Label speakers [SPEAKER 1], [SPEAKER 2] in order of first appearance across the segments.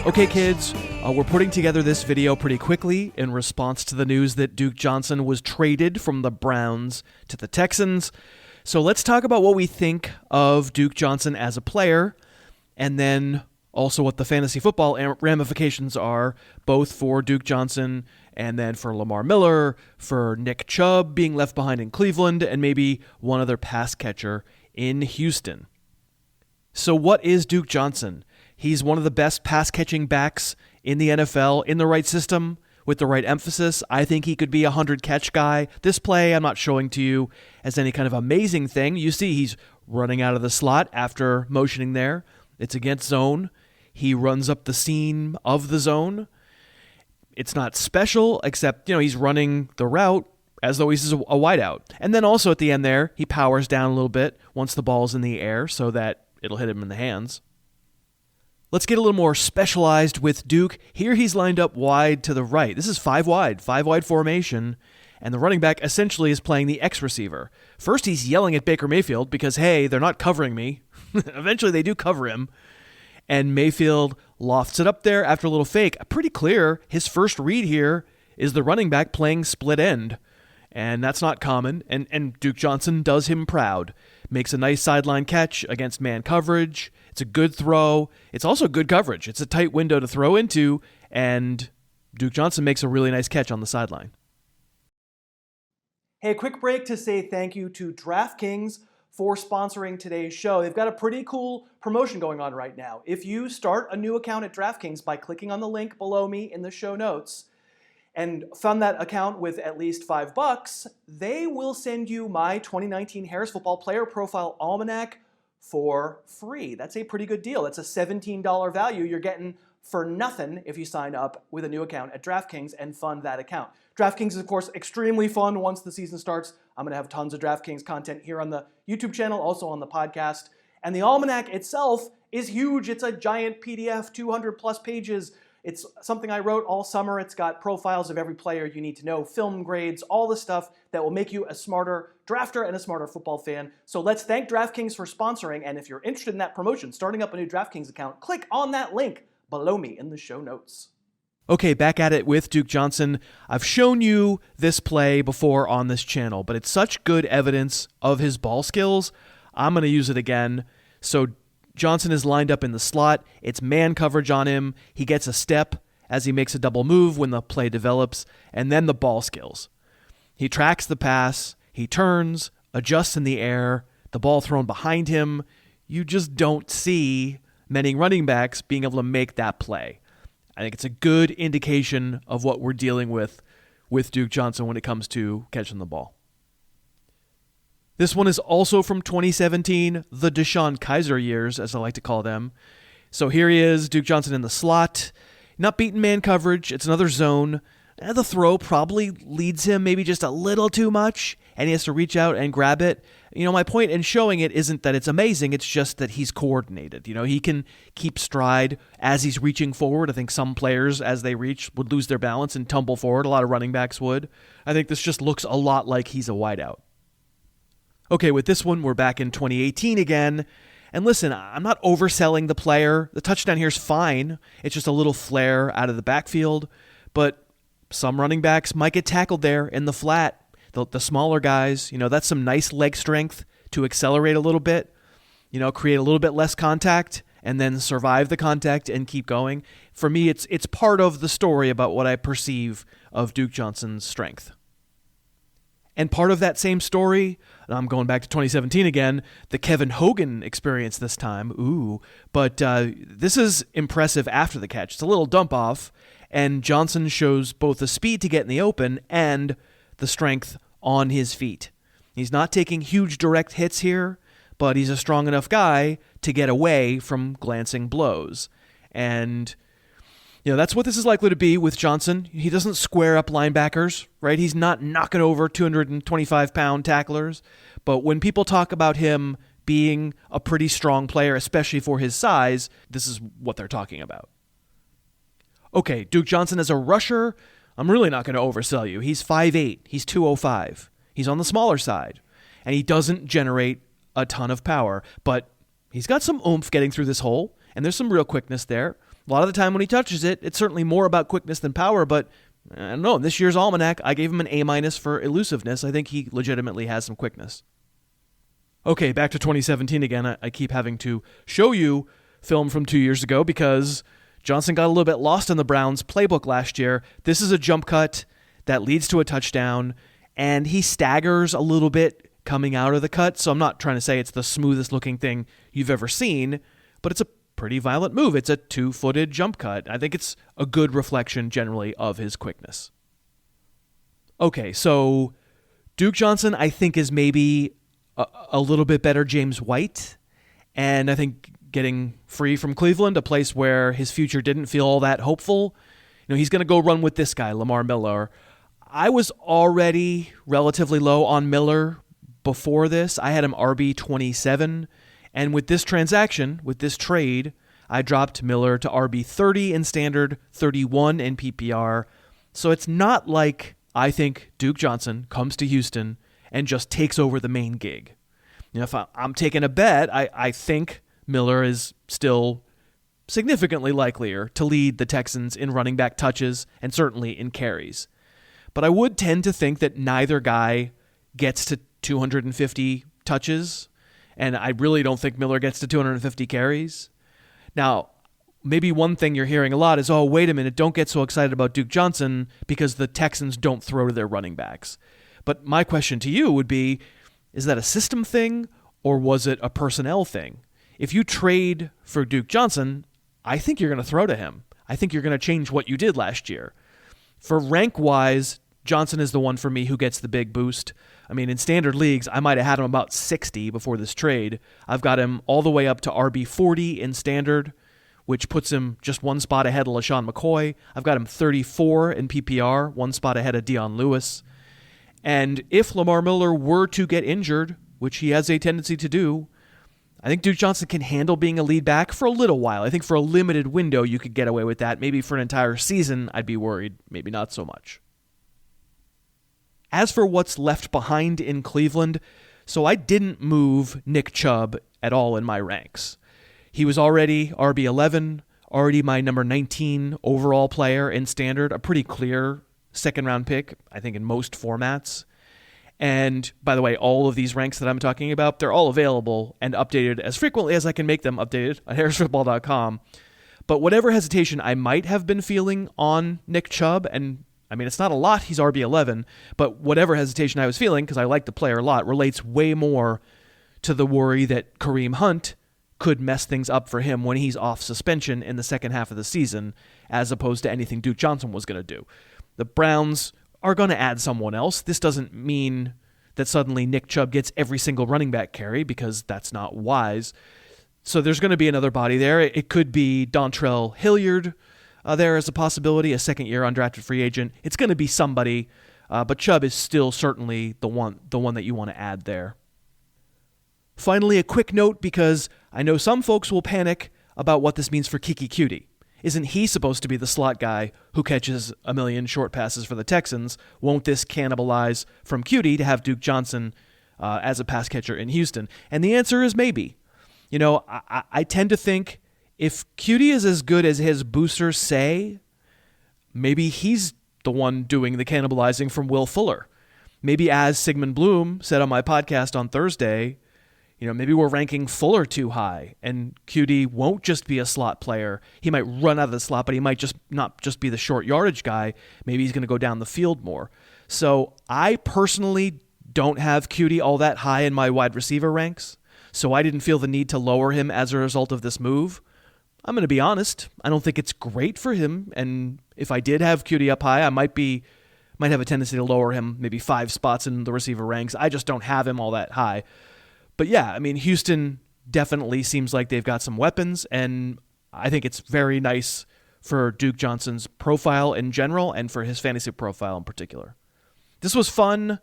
[SPEAKER 1] Okay, kids, we're putting together this video pretty quickly in response to the news that Duke Johnson was traded from the Browns to the Texans. So let's talk about what we think of Duke Johnson as a player, and then also what the fantasy football ramifications are, both for Duke Johnson and then for Lamar Miller, for Nick Chubb being left behind in Cleveland, and maybe one other pass catcher in Houston. So what is Duke Johnson? He's one of the best pass-catching backs in the NFL, in the right system, with the right emphasis. I think he could be a 100-catch guy. This play I'm not showing to you as any kind of amazing thing. You see he's running out of the slot after motioning there. It's against zone. He runs up the seam of the zone. It's not special, except, he's running the route as though he's a wideout. And then also at the end there, he powers down a little bit once the ball's in the air so that it'll hit him in the hands. Let's get a little more specialized with Duke. Here he's lined up wide to the right. This is five wide formation, and the running back essentially is playing the X receiver. First he's yelling at Baker Mayfield because, hey, they're not covering me. Eventually they do cover him, and Mayfield lofts it up there after a little fake. Pretty clear his first read here is the running back playing split end, and that's not common, and Duke Johnson does him proud. Makes a nice sideline catch against man coverage. It's a good throw. It's also good coverage. It's a tight window to throw into, and Duke Johnson makes a really nice catch on the sideline. Hey, a quick break to say thank you to DraftKings for sponsoring today's show. They've got a pretty cool promotion going on right now. If you start a new account at DraftKings by clicking on the link below me in the show notes and fund that account with at least $5, they will send you my 2019 Harris Football Player Profile Almanac for free. That's a pretty good deal. That's a $17 value you're getting for nothing if you sign up with a new account at DraftKings and fund that account. DraftKings is, of course, extremely fun once the season starts. I'm going to have tons of DraftKings content here on the YouTube channel, also on the podcast. And the Almanac itself is huge. It's a giant PDF, 200 plus pages. It's something I wrote all summer. It's got profiles of every player you need to know, film grades, all the stuff that will make you a smarter drafter and a smarter football fan. So let's thank DraftKings for sponsoring. And if you're interested in that promotion, starting up a new DraftKings account, click on that link below me in the show notes. Okay, back at it with Duke Johnson. I've shown you this play before on this channel, but it's such good evidence of his ball skills. I'm going to use it again. So Johnson is lined up in the slot. It's man coverage on him. He gets a step as he makes a double move when the play develops, and then the ball skills. He tracks the pass. He turns, adjusts in the air, the ball thrown behind him. You just don't see many running backs being able to make that play. I think it's a good indication of what we're dealing with Duke Johnson when it comes to catching the ball. This one is also from 2017, the DeShone Kizer years, as I like to call them. So here he is, Duke Johnson in the slot, not beating man coverage. It's another zone. The throw probably leads him maybe just a little too much, and he has to reach out and grab it. My point in showing it isn't that it's amazing, it's just that he's coordinated. He can keep stride as he's reaching forward. I think some players, as they reach, would lose their balance and tumble forward. A lot of running backs would. I think this just looks a lot like he's a wideout. Okay, with this one, we're back in 2018 again. And listen, I'm not overselling the player. The touchdown here is fine. It's just a little flare out of the backfield. But some running backs might get tackled there in the flat. The smaller guys, that's some nice leg strength to accelerate a little bit, create a little bit less contact, and then survive the contact and keep going. For me, it's part of the story about what I perceive of Duke Johnson's strength. And part of that same story, and I'm going back to 2017 again, the Kevin Hogan experience this time. But this is impressive after the catch. It's a little dump off, and Johnson shows both the speed to get in the open and the strength on his feet. He's not taking huge direct hits here, but he's a strong enough guy to get away from glancing blows. And that's what this is likely to be with Johnson. He doesn't square up linebackers, right? He's not knocking over 225-pound tacklers. But when people talk about him being a pretty strong player, especially for his size, this is what they're talking about. Okay, Duke Johnson as a rusher, I'm really not going to oversell you. He's 5'8". He's 205. He's on the smaller side. And he doesn't generate a ton of power. But he's got some oomph getting through this hole. And there's some real quickness there.
[SPEAKER 2] A lot of the time when he touches it, it's certainly more about quickness than power, but I don't know. In this year's Almanac, I gave him an A- for elusiveness. I think he legitimately has some quickness. Okay, back to 2017 again. I keep having to show you film from 2 years ago because Johnson got a little bit lost in the Browns' playbook last year. This is a jump cut that leads to a touchdown, and he staggers a little bit coming out of the cut, so I'm not trying to say it's the smoothest looking thing you've ever seen, but it's a pretty violent move. It's a 2-footed jump cut. I think it's a good reflection generally of his quickness. Okay, so Duke Johnson I think is maybe a little bit better James White, and I think getting free from Cleveland, a place where his future didn't feel all that hopeful, he's going to go run with this guy, Lamar Miller. I was already relatively low on Miller before this. I had him RB 27, and with this transaction, with this trade, I dropped Miller to RB 30 in standard, 31 in PPR. So it's not like I think Duke Johnson comes to Houston and just takes over the main gig. If I'm taking a bet, I think Miller is still significantly likelier to lead the Texans in running back touches and certainly in carries. But I would tend to think that neither guy gets to 250 touches, and I really don't think Miller gets to 250 carries. Now, maybe one thing you're hearing a lot is, oh, wait a minute, don't get so excited about Duke Johnson because the Texans don't throw to their running backs. But my question to you would be, is that a system thing or was it a personnel thing? If you trade for Duke Johnson, I think you're going to throw to him. I think you're going to change what you did last year. For rank-wise, Johnson is the one for me who gets the big boost. I mean, in standard leagues, I might have had him about 60 before this trade. I've got him all the way up to RB 40 in standard, which puts him just one spot ahead of LaShawn McCoy. I've got him 34 in PPR, one spot ahead of Dion Lewis. And if Lamar Miller were to get injured, which he has a tendency to do, I think Duke Johnson can handle being a lead back for a little while. I think for a limited window, you could get away with that. Maybe for an entire season, I'd be worried. Maybe not so much. As for what's left behind in Cleveland, so I didn't move Nick Chubb at all in my ranks. He was already RB 11, already my number 19 overall player in standard, a pretty clear second-round pick, I think, in most formats. And by the way, all of these ranks that I'm talking about, they're all available and updated as frequently as I can make them updated at harrisfootball.com. But whatever hesitation I might have been feeling on Nick Chubb, and I mean, it's not a lot, he's RB 11, but whatever hesitation I was feeling, because I like the player a lot, relates way more to the worry that Kareem Hunt could mess things up for him when he's off suspension in the second half of the season, as opposed to anything Duke Johnson was going to do. The Browns are going to add someone else. This doesn't mean that suddenly Nick Chubb gets every single running back carry, because that's not wise. So there's going to be another body there. It could be Dontrell Hilliard there as a possibility, a second-year undrafted free agent. It's going to be somebody, but Chubb is still certainly the one that you want to add there. Finally, a quick note, because I know some folks will panic about what this means for Keke Coutee. Isn't he supposed to be the slot guy who catches a million short passes for the Texans? Won't this cannibalize from Coutee to have Duke Johnson as a pass catcher in Houston? And the answer is maybe. I tend to think if Coutee is as good as his boosters say, maybe he's the one doing the cannibalizing from Will Fuller. Maybe, as Sigmund Bloom said on my podcast on Thursday, maybe we're ranking Fuller too high, and Coutee won't just be a slot player. He might run out of the slot, but he might not just be the short yardage guy. Maybe he's going to go down the field more. So I personally don't have Coutee all that high in my wide receiver ranks, so I didn't feel the need to lower him as a result of this move. I'm going to be honest. I don't think it's great for him, and if I did have Coutee up high, I might have a tendency to lower him maybe 5 spots in the receiver ranks. I just don't have him all that high. But yeah, I mean, Houston definitely seems like they've got some weapons, and I think it's very nice for Duke Johnson's profile in general and for his fantasy profile in particular. This was fun.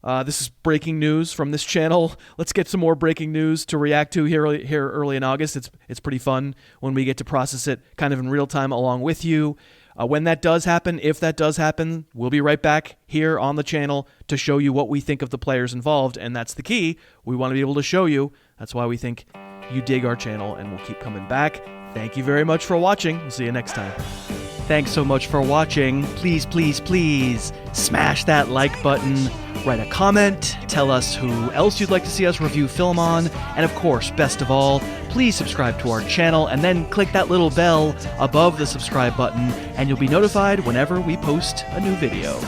[SPEAKER 2] This is breaking news from this channel. Let's get some more breaking news to react to here early in August. It's pretty fun when we get to process it kind of in real time along with you. When that does happen, if that does happen, we'll be right back here on the channel to show you what we think of the players involved, and that's the key. We want to be able to show you. That's why we think you dig our channel, and we'll keep coming back. Thank you very much for watching. We'll see you next time. Thanks so much for watching. Please, please, please smash that like button. Write a comment. Tell us who else you'd like to see us review film on. And of course, best of all, please subscribe to our channel and then click that little bell above the subscribe button and you'll be notified whenever we post a new video.